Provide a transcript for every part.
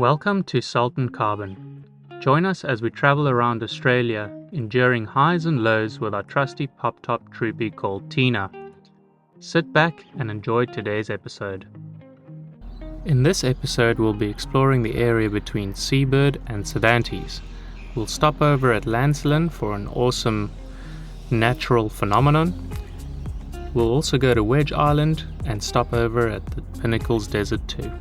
Welcome to Salt and Carbon. Join us as we travel around Australia, enduring highs and lows with our trusty pop-top troopie called Tina. Sit back and enjoy today's episode. In this episode, we'll be exploring the area between Seabird and Cervantes. We'll stop over at Lancelin for an awesome natural phenomenon. We'll also go to Wedge Island and stop over at the Pinnacles Desert too.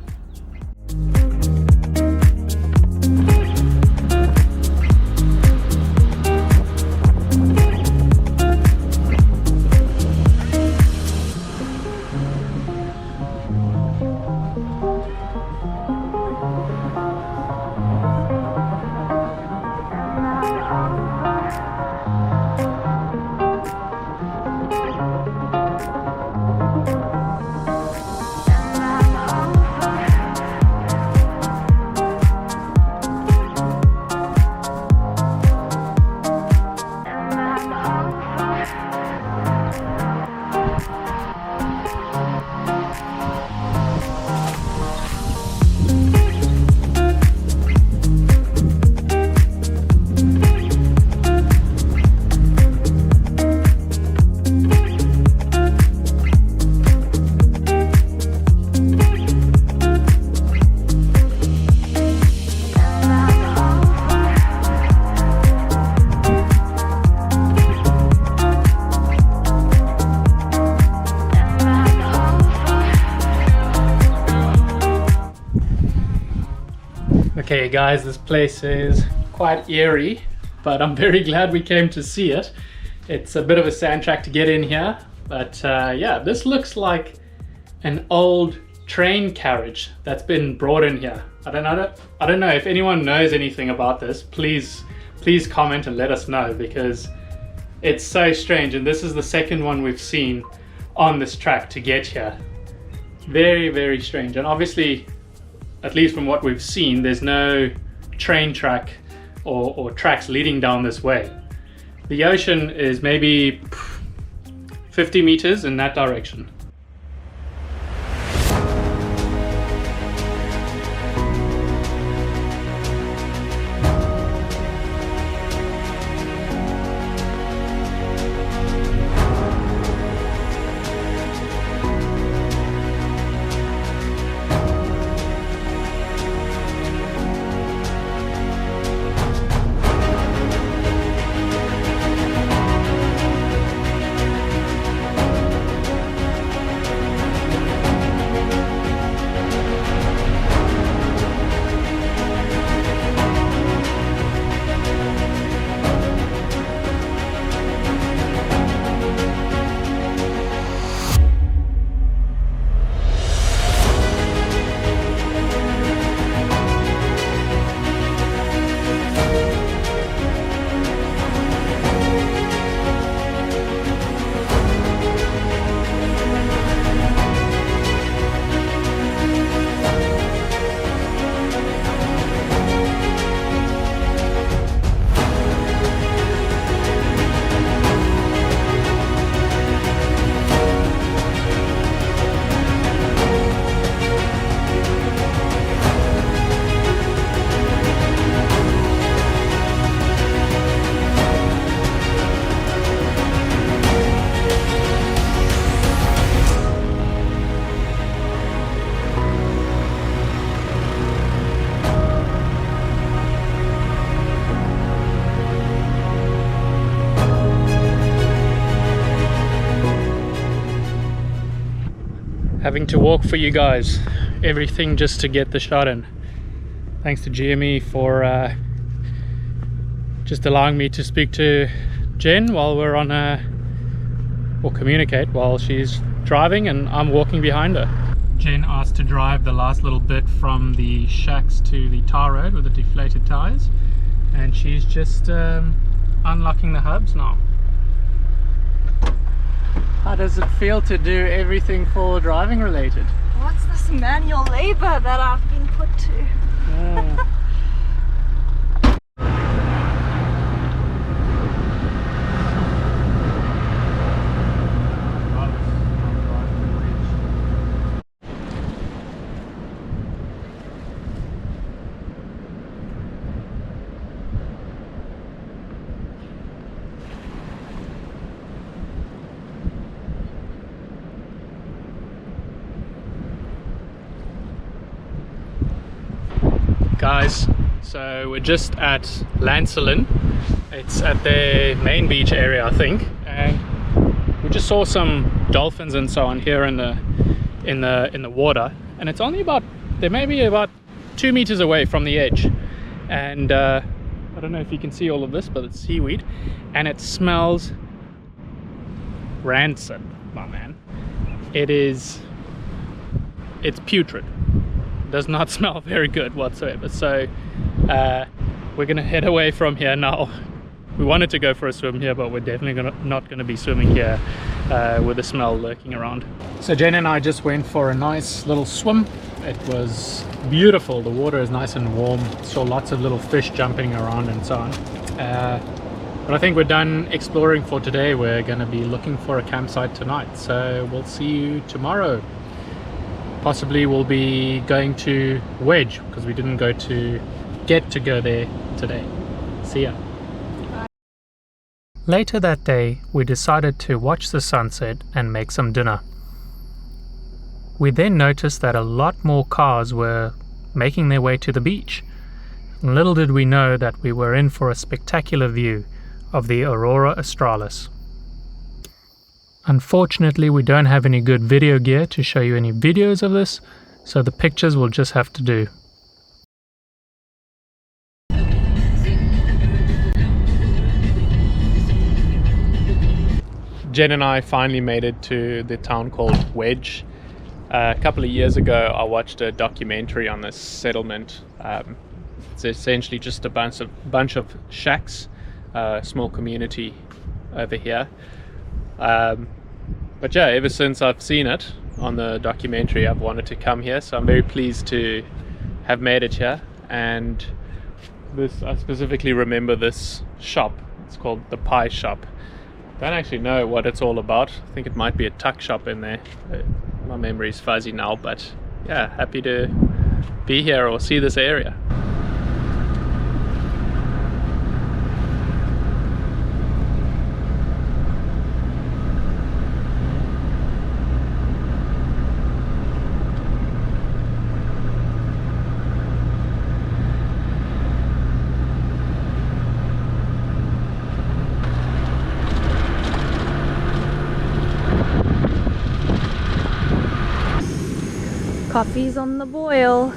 Okay guys, this place is quite eerie, but I'm very glad we came to see it. It's a bit of a sand track to get in here, but yeah, this looks like an old train carriage that's been brought in here. I don't know if anyone knows anything about this. Please comment and let us know, because it's so strange, and this is the second one we've seen on this track to get here. Very, very strange, and obviously, at least from what we've seen, there's no train track or tracks leading down this way. The ocean is maybe 50 meters in that direction. Having to walk for you guys, everything just to get the shot in. Thanks to GME for just allowing me to speak to Jen while we're on or communicate while she's driving and I'm walking behind her. Jen asked to drive the last little bit from the shacks to the tar road with the deflated tires, and she's just unlocking the hubs now. How does it feel to do everything for driving related? What's this manual labor that I've been put to? Yeah. Guys, so we're just at Lancelin. It's at their main beach area, I think, and we just saw some dolphins and so on here in the water, and it's only about, they may be about 2 meters away from the edge, and I don't know if you can see all of this, but it's seaweed and it smells rancid, my man. It's putrid. Does not smell very good whatsoever. So we're gonna head away from here now. We wanted to go for a swim here, but we're definitely not gonna be swimming here with the smell lurking around. So Jen and I just went for a nice little swim. It was beautiful. The water is nice and warm. Saw lots of little fish jumping around and so on. But I think we're done exploring for today. We're gonna be looking for a campsite tonight. So we'll see you tomorrow. Possibly we'll be going to Wedge because we didn't get to go there today. See ya. Later that day, we decided to watch the sunset and make some dinner. We then noticed that a lot more cars were making their way to the beach. Little did we know that we were in for a spectacular view of the Aurora Australis. Unfortunately, we don't have any good video gear to show you any videos of this, so the pictures will just have to do. Jen and I finally made it to the town called Wedge. A couple of years ago I watched a documentary on this settlement. It's essentially just a bunch of shacks, a small community over here. But yeah, ever since I've seen it on the documentary, I've wanted to come here, so I'm very pleased to have made it here. And I specifically remember this shop. It's called the Pie Shop. Don't actually know what it's all about. I think it might be a tuck shop in there. My memory's fuzzy now, but yeah, happy to be here or see this area. Coffee's on the boil.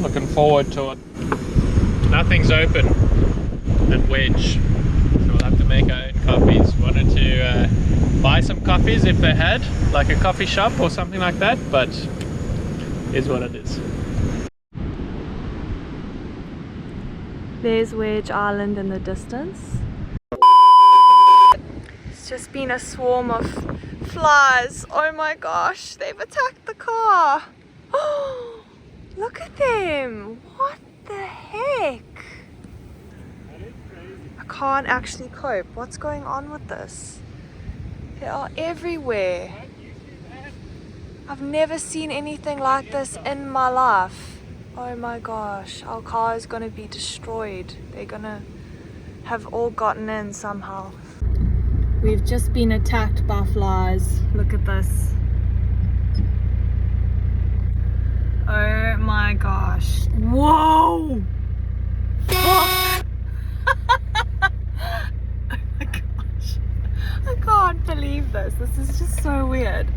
Looking forward to it. Nothing's open at Wedge, so we'll have to make our own coffees. Wanted to buy some coffees if they had, like a coffee shop or something like that, but is what it is. There's Wedge Island in the distance. It's just been a swarm of flies. Oh my gosh, they've attacked the car. Oh, look at them. What the heck? I can't actually cope. What's going on with this? They are everywhere. I've never seen anything like this in my life. Oh my gosh, our car is gonna be destroyed. They're gonna have all gotten in somehow. We've just been attacked by flies. Look at this. Oh my gosh. Whoa! Oh. Oh my gosh. I can't believe this. This is just so weird.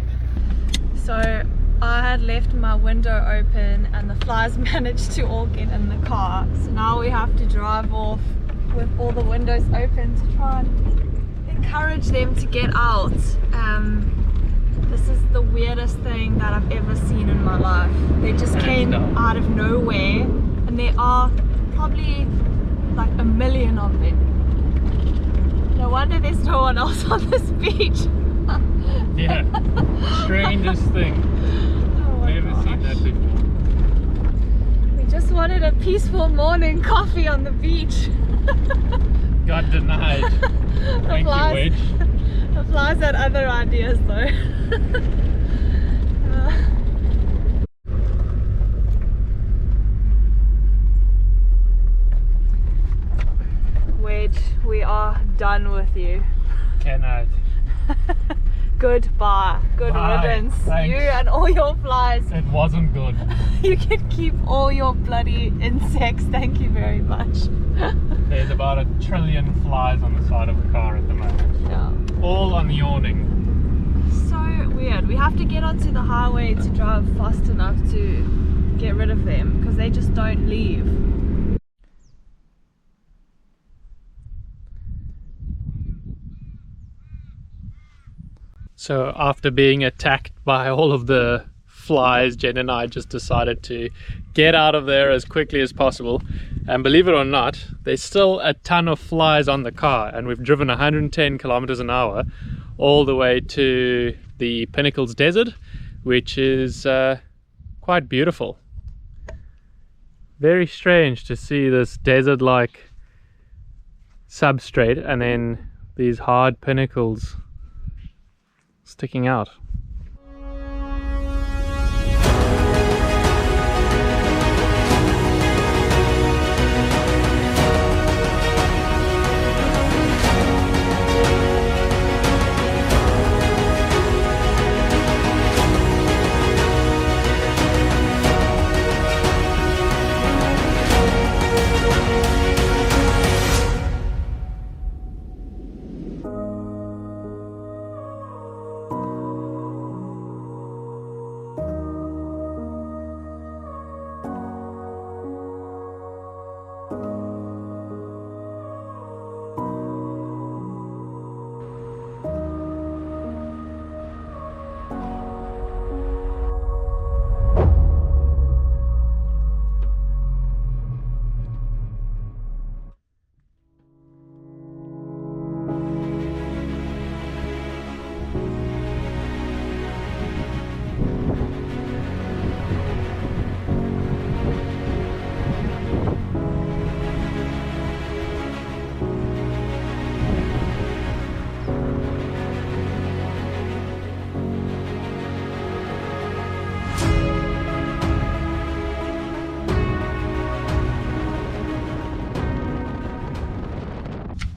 So I had left my window open and the flies managed to all get in the car. So now we have to drive off with all the windows open to try and encourage them to get out. This is the weirdest thing that I've ever seen in my life. They just came out of nowhere, and there are probably like a million of them. No wonder there's no one else on this beach. Yeah, strangest thing. Oh my Never gosh. seen that before. We just wanted a peaceful morning coffee on the beach. Got denied. Thank you, Wedge. The flies had other ideas though. Wedge, we are done with you. Cannot. Goodbye. Good riddance. Thanks. You and all your flies. It wasn't good. You can keep all your bloody insects. Thank you very much. There's about 1 trillion flies on the side of the car at the moment. Yeah. All on the awning. So weird. We have to get onto the highway to drive fast enough to get rid of them because they just don't leave. So after being attacked by all of the flies, Jen and I just decided to get out of there as quickly as possible. And believe it or not, there's still a ton of flies on the car, and we've driven 110 kilometers an hour all the way to the Pinnacles desert, which is quite beautiful. Very strange to see this desert-like substrate and then these hard pinnacles sticking out.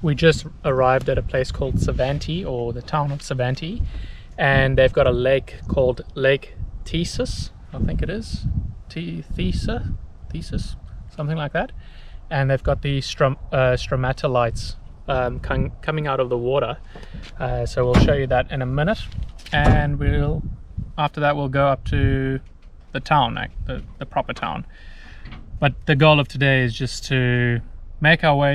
We just arrived at a place called Cervantes, or the town of Cervantes, and they've got a lake called Lake Thesis, I think it is, Thesis, something like that. And they've got the stromatolites coming out of the water. So we'll show you that in a minute, and after that we'll go up to the town, the proper town. But the goal of today is just to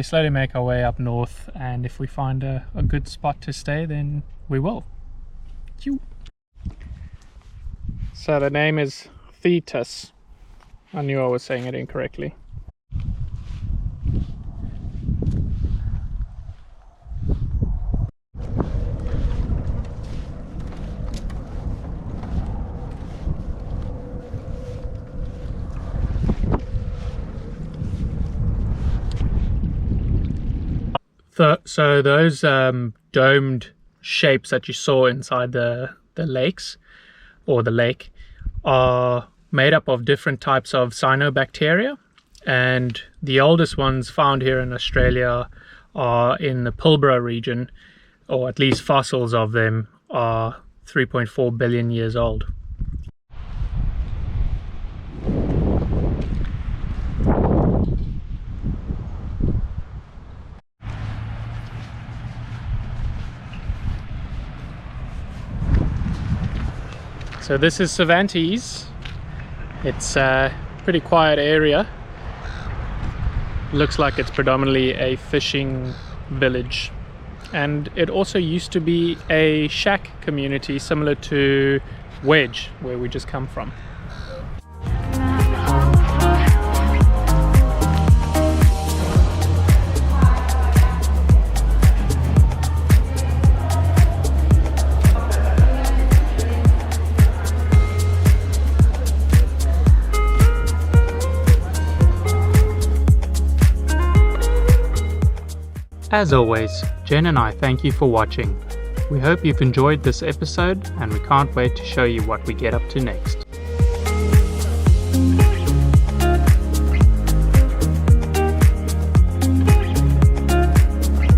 slowly make our way up north, and if we find a good spot to stay, then we will. So the name is Thetis. I knew I was saying it incorrectly. So those domed shapes that you saw inside the lakes, or the lake, are made up of different types of cyanobacteria, and the oldest ones found here in Australia are in the Pilbara region, or at least fossils of them are 3.4 billion years old. So this is Cervantes. It's a pretty quiet area. Looks like it's predominantly a fishing village. And it also used to be a shack community similar to Wedge, where we just come from. As always, Jen and I thank you for watching. We hope you've enjoyed this episode, and we can't wait to show you what we get up to next.